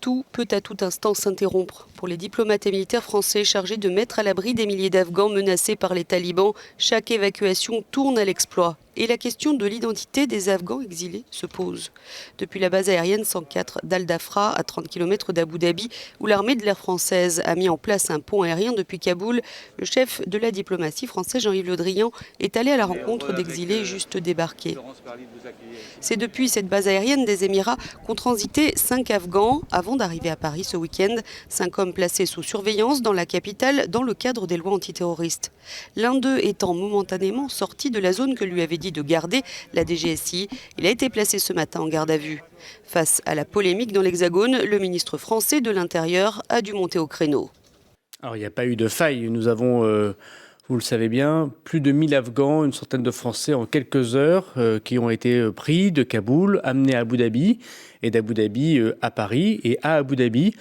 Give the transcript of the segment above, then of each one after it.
tout peut à tout instant s'interrompre. Pour les diplomates et militaires français chargés de mettre à l'abri des milliers d'Afghans menacés par les talibans, chaque évacuation tourne à l'exploit. Et la question de l'identité des Afghans exilés se pose. Depuis la base aérienne 104 d'Al Dafra, à 30 km d'Abu Dhabi, où l'armée de l'air française a mis en place un pont aérien depuis Kaboul, le chef de la diplomatie française, Jean-Yves Le Drian, est allé à la rencontre d'exilés juste débarqués. C'est depuis cette base aérienne des Émirats qu'ont transité 5 Afghans avant d'arriver à Paris ce week-end. 5 hommes placés sous surveillance dans la capitale dans le cadre des lois antiterroristes. L'un d'eux étant momentanément sorti de la zone que lui avait dit de garder la DGSI. Il a été placé ce matin en garde à vue. Face à la polémique dans l'Hexagone, le ministre français de l'Intérieur a dû monter au créneau. Alors il n'y a pas eu de faille. Nous avons, vous le savez bien, plus de 1000 Afghans, une centaine de Français en quelques heures qui ont été pris de Kaboul, amenés à Abu Dhabi et d'Abu Dhabi à Paris. Et à Abu Dhabi,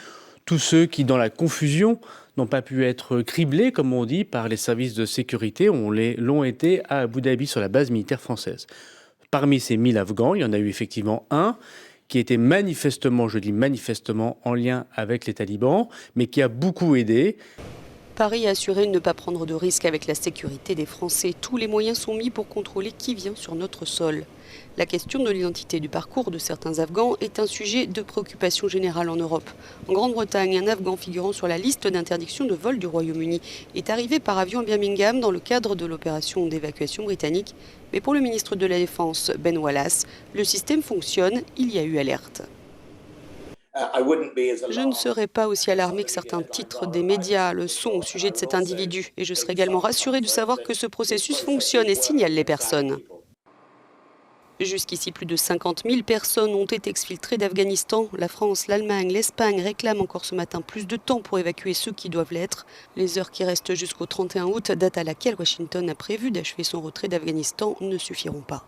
tous ceux qui, dans la confusion, n'ont pas pu être criblés, comme on dit, par les services de sécurité, l'ont été à Abu Dhabi sur la base militaire française. Parmi ces 1000 Afghans, il y en a eu effectivement un qui était manifestement, je dis manifestement, en lien avec les talibans, mais qui a beaucoup aidé. Paris a assuré ne pas prendre de risques avec la sécurité des Français. Tous les moyens sont mis pour contrôler qui vient sur notre sol. La question de l'identité du parcours de certains Afghans est un sujet de préoccupation générale en Europe. En Grande-Bretagne, un Afghan figurant sur la liste d'interdiction de vol du Royaume-Uni est arrivé par avion à Birmingham dans le cadre de l'opération d'évacuation britannique. Mais pour le ministre de la Défense, Ben Wallace, le système fonctionne, il y a eu alerte. Je ne serai pas aussi alarmé que certains titres des médias le sont au sujet de cet individu. Et je serai également rassuré de savoir que ce processus fonctionne et signale les personnes. Jusqu'ici, plus de 50 000 personnes ont été exfiltrées d'Afghanistan. La France, l'Allemagne, l'Espagne réclament encore ce matin plus de temps pour évacuer ceux qui doivent l'être. Les heures qui restent jusqu'au 31 août, date à laquelle Washington a prévu d'achever son retrait d'Afghanistan, ne suffiront pas.